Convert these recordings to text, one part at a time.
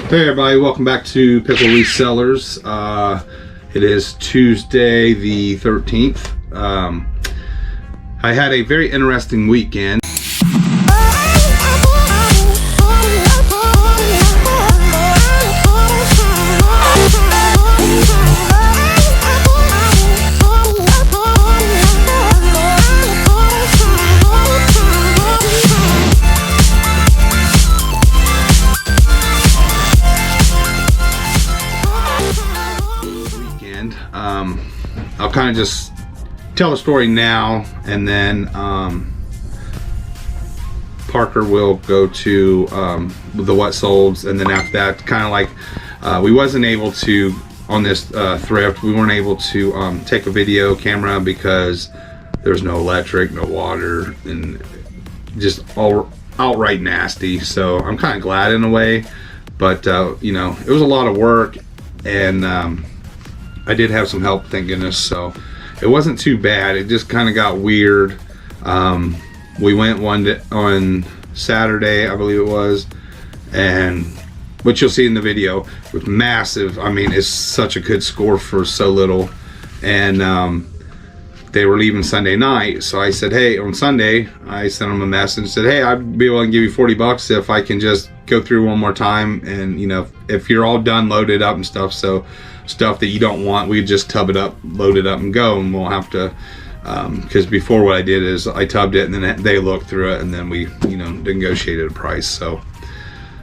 Hey everybody, welcome back to Piqua-Resellers. It is Tuesday the 13th. I had a very interesting weekend. I'll kind of just tell the story now, and then Parker will go to the what solds, and then after that, kind of like we wasn't able to on this thrift. We weren't able to take a video camera because there's no electric, no water, and just all outright nasty. So I'm kind of glad in a way, but you know, it was a lot of work, and I did have some help, thank goodness, so it wasn't too bad. It just kind of got weird. We went one day, on Saturday, I believe it was, and which you'll see in the video, was massive. I mean, it's such a good score for so little, and they were leaving Sunday night, so I said, hey, on Sunday, I sent them a message and said, hey, I'd be willing to give you $40 if I can just go through one more time, and you know, if you're all done, loaded up and stuff, so stuff that you don't want, we just tub it up, load it up and go, and we'll have to because before what I did is I tubbed it and then they looked through it and then we, you know, negotiated a price. So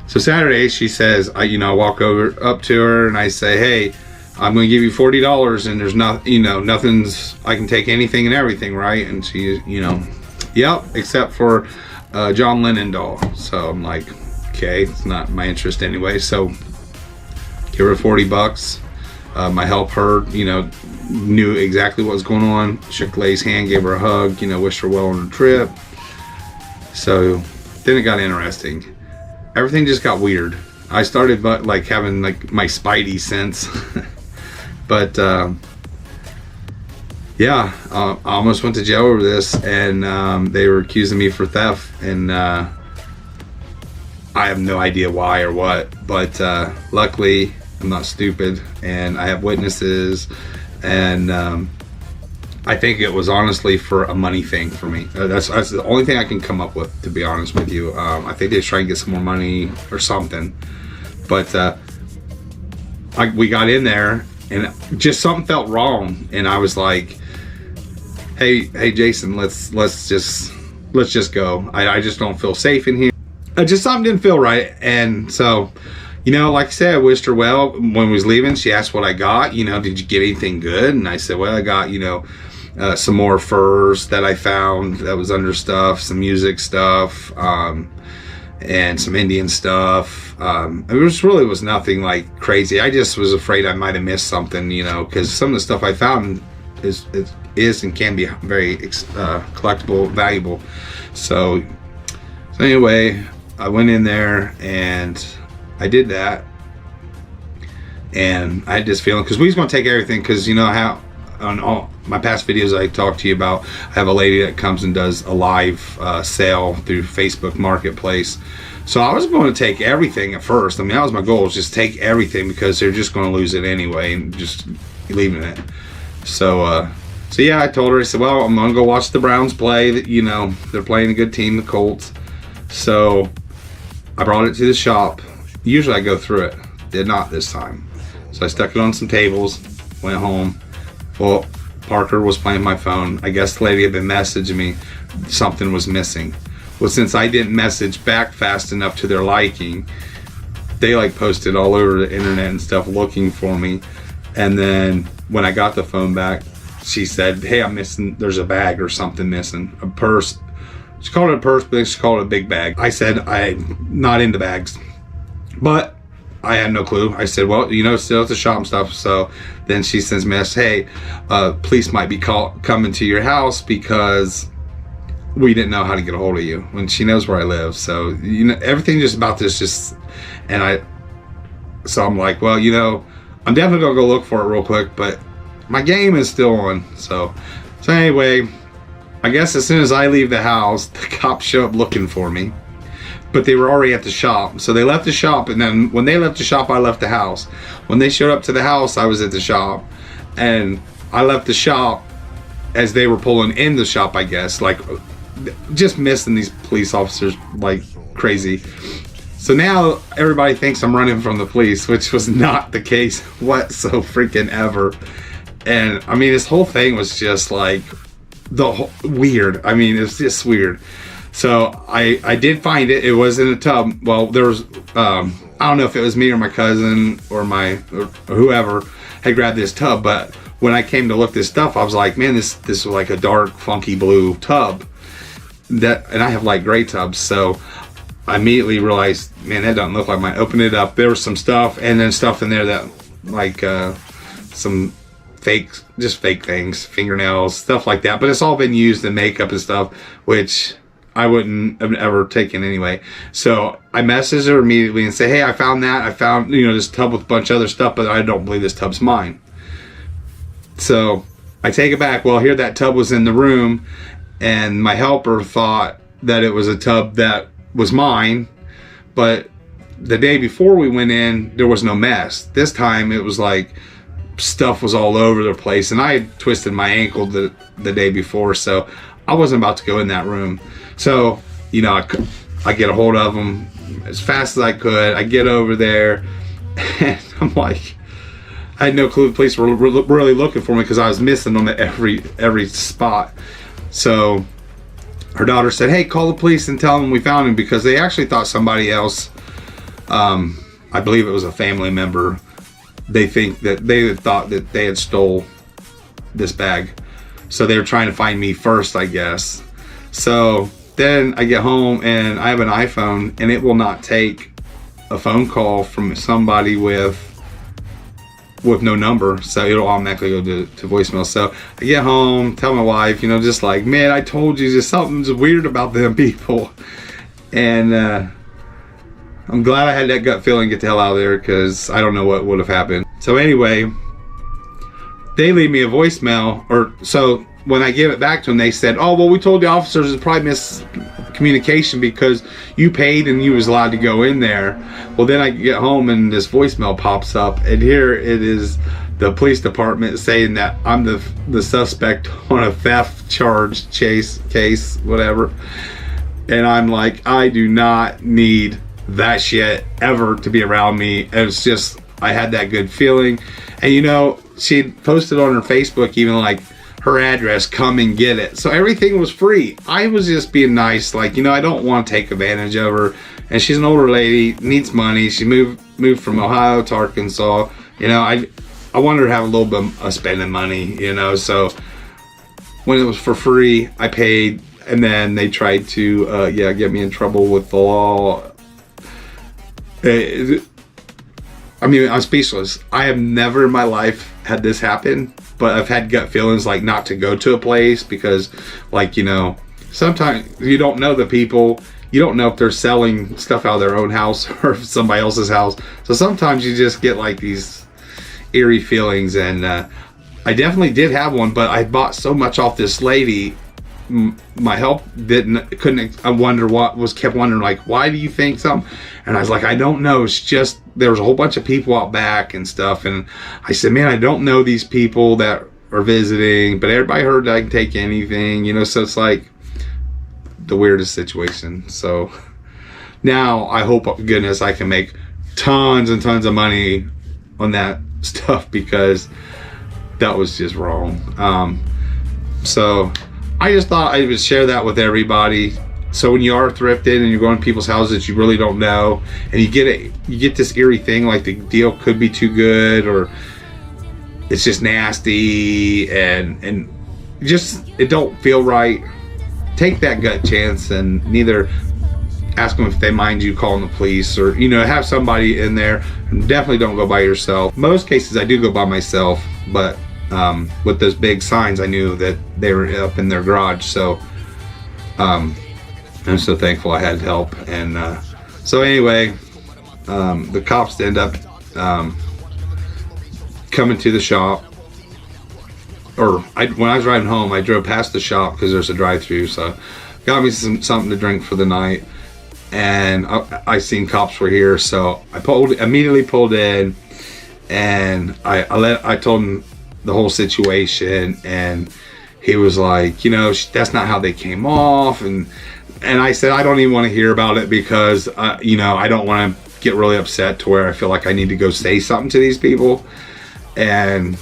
Saturday she says, I walk up to her and I say, hey, I'm going to give you $40 and there's not, you know, nothing's, I can take anything and everything, right? And she, you know, yep, except for John Lennon doll. So I'm like, okay, it's not my interest anyway, so give her $40. My helper, you know, knew exactly what was going on, shook Lay's hand, gave her a hug, you know, wished her well on her trip. So then it got interesting. Everything just got weird. I started like having like my spidey sense. But yeah, I almost went to jail over this, and they were accusing me for theft, and I have no idea why or what, but luckily I'm not stupid, and I have witnesses, and I think it was honestly for a money thing for me. That's the only thing I can come up with, to be honest with you. I think they're trying to get some more money or something, but we got in there and just something felt wrong, and I was like, hey Jason, let's just go. I just don't feel safe in here. Just something didn't feel right, and so, you know, like I said, I wished her well. When we was leaving, she asked what I got. You know, did you get anything good? And I said, well, I got, you know, some more furs that I found that was under stuff, some music stuff, and some Indian stuff. It really was nothing like crazy. I just was afraid I might have missed something, you know, because some of the stuff I found is and can be very collectible, valuable. So anyway, I went in there and I did that, and I had this feeling, because we was going to take everything, because you know how on all my past videos I talked to you about, I have a lady that comes and does a live sale through Facebook Marketplace. So I was going to take everything at first. I mean, that was my goal, was just take everything, because they're just going to lose it anyway and just leaving it. So yeah, I told her, I said, well, I'm going to go watch the Browns play. You know, they're playing a good team, the Colts. So I brought it to the shop. Usually I go through it, did not this time. So I stuck it on some tables, went home. Well, Parker was playing my phone. I guess the lady had been messaging me, something was missing. Well, since I didn't message back fast enough to their liking, they like posted all over the internet and stuff looking for me. And then when I got the phone back, she said, hey, I'm missing, there's a bag or something missing, a purse. She called it a purse, but she called it a big bag. I said, I'm not into bags. But I had no clue. I said, well, you know, still at the shop and stuff. So then she sends me a message, hey, police might be coming to your house because we didn't know how to get a hold of you. When she knows where I live. So, you know, everything just about this just, and so I'm like, well, you know, I'm definitely gonna go look for it real quick, but my game is still on. So anyway, I guess as soon as I leave the house, the cops show up looking for me. but they were already at the shop. So they left the shop, and then when they left the shop, I left the house. When they showed up to the house, I was at the shop, and I left the shop as they were pulling in the shop, I guess, like just missing these police officers like crazy. So now everybody thinks I'm running from the police, which was not the case whatsoever. And I mean, this whole thing was just like weird. I mean, it's just weird. So I did find it. It was in a tub. Well, there was I don't know if it was me or my cousin or whoever had grabbed this tub, but when I came to look this stuff, I was like, man, this was like a dark, funky blue tub. And I have like gray tubs, so I immediately realized, man, that doesn't look like mine. Opened it up, there was some stuff, and then stuff in there that like some fake things, fingernails, stuff like that. But it's all been used in makeup and stuff, which I wouldn't have ever taken anyway. So I messaged her immediately and say, hey, I found that. I found, this tub with a bunch of other stuff, but I don't believe this tub's mine. So I take it back. Well, here that tub was in the room, and my helper thought that it was a tub that was mine, but the day before we went in, there was no mess. This time it was like stuff was all over the place, and I had twisted my ankle the day before, so I wasn't about to go in that room. So I get a hold of them as fast as I could. I get over there, and I'm like, I had no clue the police were really looking for me because I was missing them at every spot. So her daughter said, hey, call the police and tell them we found him, because they actually thought somebody else, I believe it was a family member, they thought that they had stole this bag. So they were trying to find me first, I guess. So then I get home, and I have an iPhone, and it will not take a phone call from somebody with no number, so it'll automatically go to voicemail. So I get home, tell my wife, just like, man, I told you, just something's weird about them people. And I'm glad I had that gut feeling, get the hell out of there, because I don't know what would have happened. So anyway, they leave me a voicemail, so when I give it back to them, they said, oh, well, we told the officers it's probably miscommunication because you paid and you was allowed to go in there. Well, then I get home and this voicemail pops up, and here it is, the police department saying that I'm the suspect on a theft charge case, whatever. And I'm like, I do not need that shit ever to be around me. It's just, I had that good feeling. And she posted on her Facebook even like her address, come and get it. So everything was free. I was just being nice, like, I don't want to take advantage of her. And she's an older lady, needs money. She moved from Ohio to Arkansas. I wanted her to have a little bit of spending money, so when it was for free, I paid. And then they tried to get me in trouble with the law. I mean, I'm speechless. I have never in my life had this happen, but I've had gut feelings like not to go to a place because, like, sometimes you don't know the people. You don't know if they're selling stuff out of their own house or somebody else's house. So sometimes you just get like these eerie feelings, and I definitely did have one, but I bought so much off this lady. My help couldn't. I wonder kept wondering, like, why do you think something? And I was like, I don't know. It's just there was a whole bunch of people out back and stuff, and I said, man, I don't know these people that are visiting, but everybody heard that I can take anything, so it's like the weirdest situation. So now I hope to goodness I can make tons and tons of money on that stuff, because that was just wrong. So I just thought I would share that with everybody. So when you are thrifting and you're going to people's houses that you really don't know, and you get this eerie thing, like the deal could be too good, or it's just nasty, and just it don't feel right. Take that gut chance and neither ask them if they mind you calling the police, or have somebody in there. And definitely don't go by yourself. Most cases I do go by myself, but with those big signs, I knew that they were up in their garage. So I'm so thankful I had help. And so anyway, the cops end up coming to the shop. When I was driving home, I drove past the shop because there's a drive-through. So got me something to drink for the night. and I seen cops were here, so I immediately pulled in, and I told him the whole situation, and he was like, you know, that's not how they came off, and I said I don't even want to hear about it because you know, I don't want to get really upset to where I feel like I need to go say something to these people. And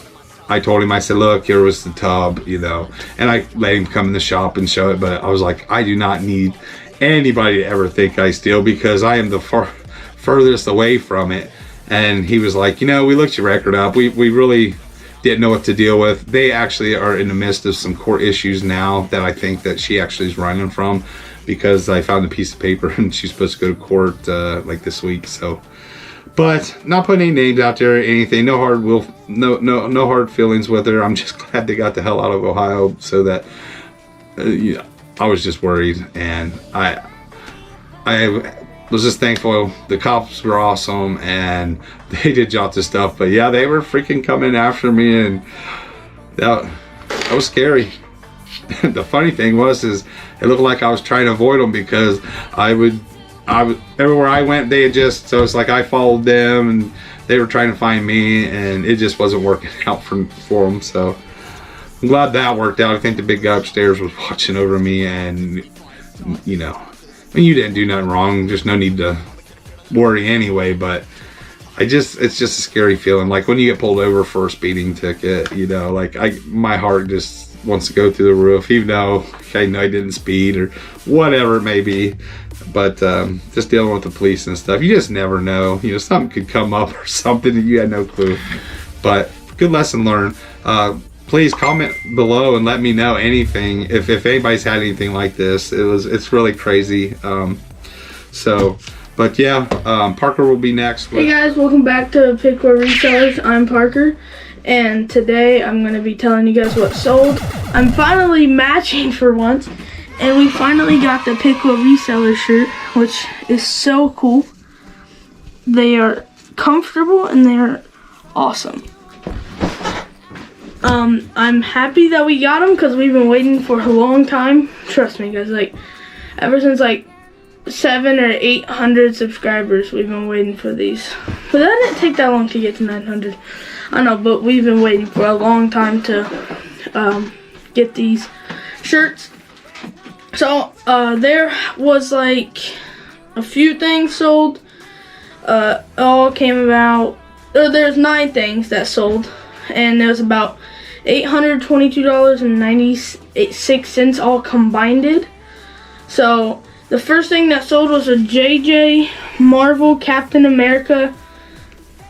I told him, I said, look, here was the tub, you know, and I let him come in the shop and show it, but I was like, I do not need anybody to ever think I steal because I am the furthest away from it. And he was like, you know, we looked your record up, we really didn't know what to deal with. They actually are in the midst of some court issues now that I think that she actually is running from, because I found a piece of paper and she's supposed to go to court like this week. So, but not putting any names out there or anything. No hard feelings with her. I'm just glad they got the hell out of Ohio, so that yeah, I was just worried, and I was just thankful. The cops were awesome and they did jot this stuff, but yeah, they were freaking coming after me, and that was scary. The funny thing was, it looked like I was trying to avoid them, because I would everywhere I went, they had just, so it's like I followed them and they were trying to find me, and it just wasn't working out for them. So I'm glad that worked out. I think the big guy upstairs was watching over me, and you know, I mean, you didn't do nothing wrong, there's no need to worry anyway, but it's just a scary feeling, like when you get pulled over for a speeding ticket, you know, like my heart just wants to go through the roof, even though I know I didn't speed or whatever it may be. But just dealing with the police and stuff, you just never know, you know, something could come up or something and you had no clue. But good lesson learned. Please comment below and let me know anything, if anybody's had anything like this. It's really crazy. But yeah, Parker will be next. Hey guys, welcome back to Piqua-Resellers. I'm Parker, and today I'm going to be telling you guys what sold. I'm finally matching for once, and we finally got the Piqua-Reseller shirt, which is so cool. They are comfortable and they are awesome. I'm happy that we got them because we've been waiting for a long time. Trust me guys, like ever since like 700 or 800 subscribers, we've been waiting for these. But that didn't take that long to get to 900. I know, but we've been waiting for a long time to get these shirts. So there was like a few things sold. All came about, there's 9 things that sold, and there was about $822.96 all combined. So the first thing that sold was a JJ Marvel Captain America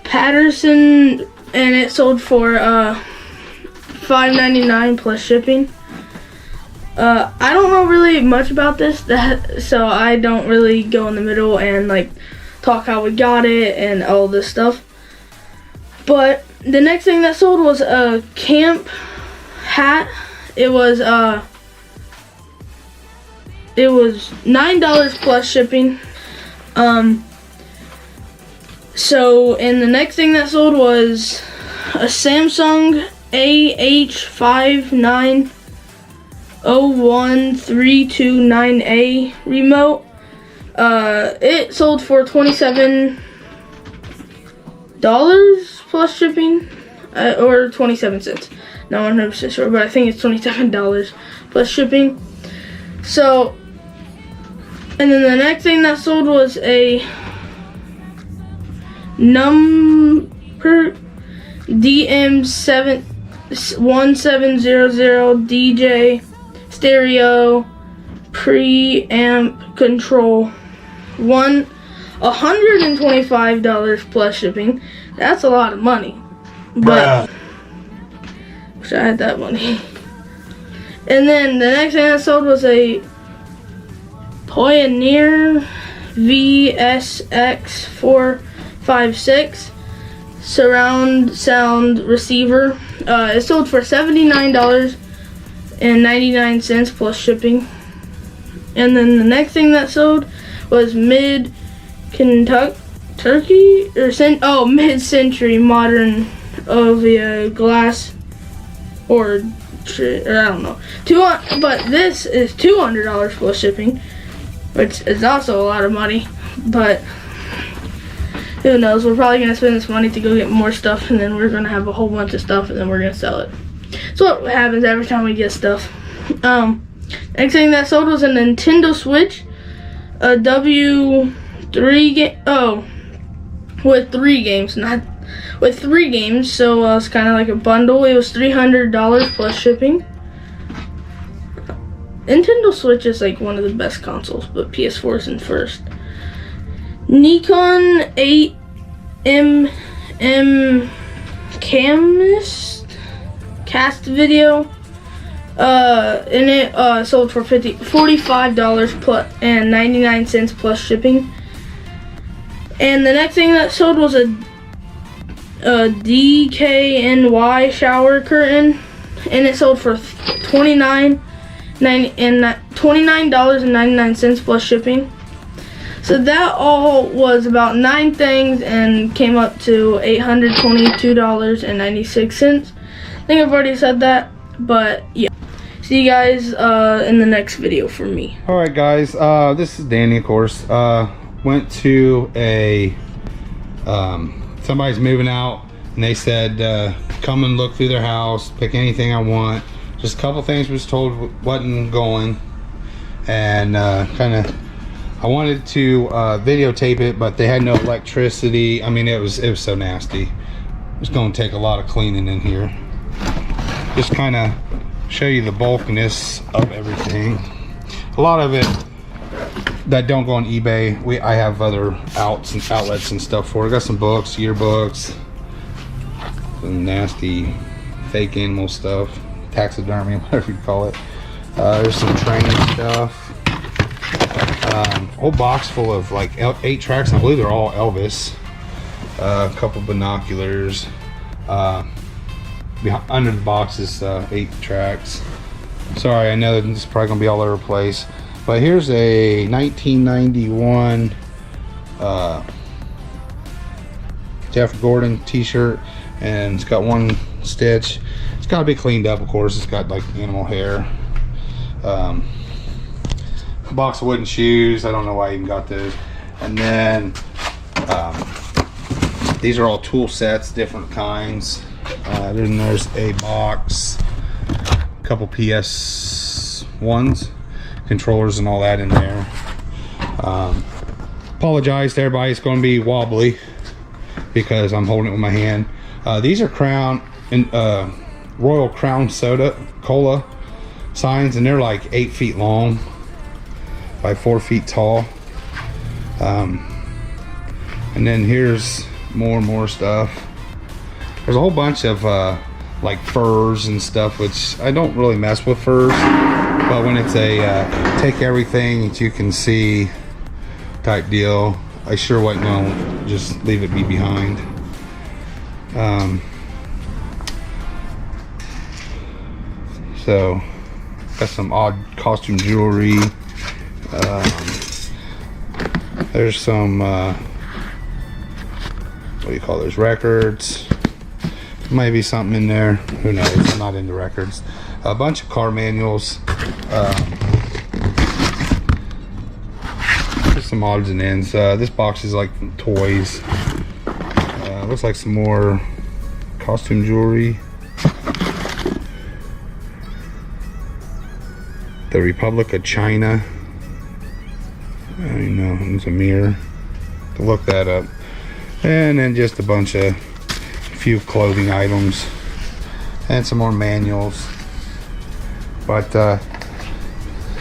Patterson, and it sold for $5.99 plus shipping. I don't know really much about this, so I don't really go in the middle and like talk how we got it and all this stuff. But the next thing that sold was a camp hat. It was $9 plus shipping. So, and the next thing that sold was a Samsung AH59013298 remote. It sold for $27 plus shipping, or 27 cents. Not 100% sure, but I think it's $27 plus shipping. So, and then the next thing that sold was a number DM1700 DJ stereo preamp control. $125 plus shipping. That's a lot of money. But wish I had that money. And then the next thing I sold was a Pioneer VSX456 surround sound receiver. It sold for $79.99 plus shipping. And then the next thing that sold was mid-century modern Ovia glass, or I don't know, but this is $200 plus shipping. which is also a lot of money, but who knows, we're probably gonna spend this money to go get more stuff, and then we're gonna have a whole bunch of stuff, and then we're gonna sell it. So what happens every time we get stuff. Next thing that sold was a Nintendo Switch, a W3 game, with 3 games, not with 3 games, so it's kind of like a bundle. It was $300 plus shipping. Nintendo Switch is like one of the best consoles, but PS4 is in first. Nikon 8mm cast video, and it sold for $45 plus and 99 cents plus shipping. And the next thing that sold was a DKNY shower curtain, and it sold for $29.99 plus shipping. So that all was about 9 things and came up to $822.96. I think I've already said that, but yeah. See you guys in the next video from me. Alright guys, this is Danny, of course. Went to a somebody's moving out, and they said come and look through their house, pick anything I want. Just a couple things was told wasn't going, and I wanted to videotape it, but they had no electricity. I mean, it was so nasty. It's going to take a lot of cleaning in here. Just kind of show you the bulkiness of everything. A lot of it that don't go on eBay, I have other outlets and stuff for. I got some books, yearbooks, some nasty fake animal stuff, taxidermy, whatever you call it. There's some training stuff. Whole box full of like 8 tracks. I believe they're all Elvis. A couple binoculars. Under the box is 8 tracks. Sorry, I know this is probably gonna be all over the place, but here's a 1991 Jeff Gordon t-shirt, and it's got 1 stitch. It's got to be cleaned up, of course. It's got like animal hair. A box of wooden shoes. I don't know why I even got those. And then these are all tool sets, different kinds. Then there's a box, a couple PS1s, controllers and all that in there. Apologize to everybody, it's going to be wobbly because I'm holding it with my hand. These are Crown and Royal Crown Soda Cola signs, and they're like 8 feet long by 4 feet tall. And then here's more stuff. There's a whole bunch of like furs and stuff, which I don't really mess with furs, but when it's a take everything that you can see type deal, I sure wouldn't just leave it be behind. So got some odd costume jewelry. There's some what do you call those, records. Might be something in there, who knows. I'm not into records. A bunch of car manuals. Just some odds and ends. This box is like toys. Looks like some more costume jewelry. The Republic of China. I don't know, it's a mirror. To look that up. And then just a bunch of few clothing items and some more manuals. But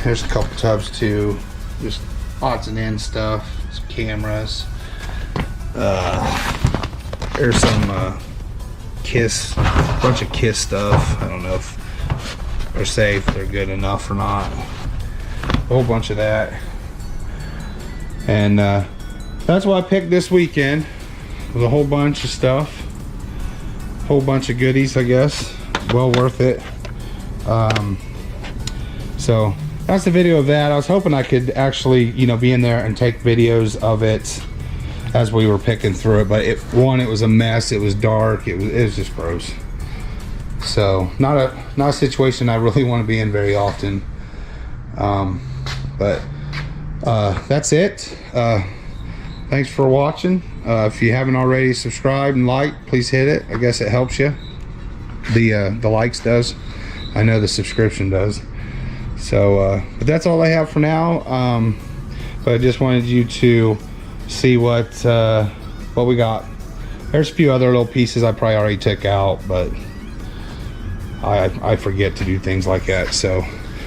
there's a couple tubs too, just odds and ends stuff, some cameras. There's some bunch of Kiss stuff. I don't know if they're safe, they're good enough or not. A whole bunch of that. And that's what I picked this weekend. With a whole bunch of stuff. Whole bunch of goodies, I guess. Well worth it. So that's the video of that. I was hoping I could actually, you know, be in there and take videos of it as we were picking through it, but it was a mess. It was dark. It was just gross. So not a situation I really want to be in very often. But that's it. Thanks for watching. If you haven't already subscribed and liked, please hit it. I guess it helps you. The likes does. I know the subscription does. So but that's all I have for now. But I just wanted you to see what we got. There's a few other little pieces I probably already took out, but I forget to do things like that. So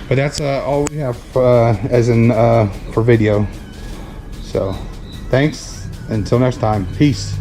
but that's all we have as in for video. So thanks, until next time, peace.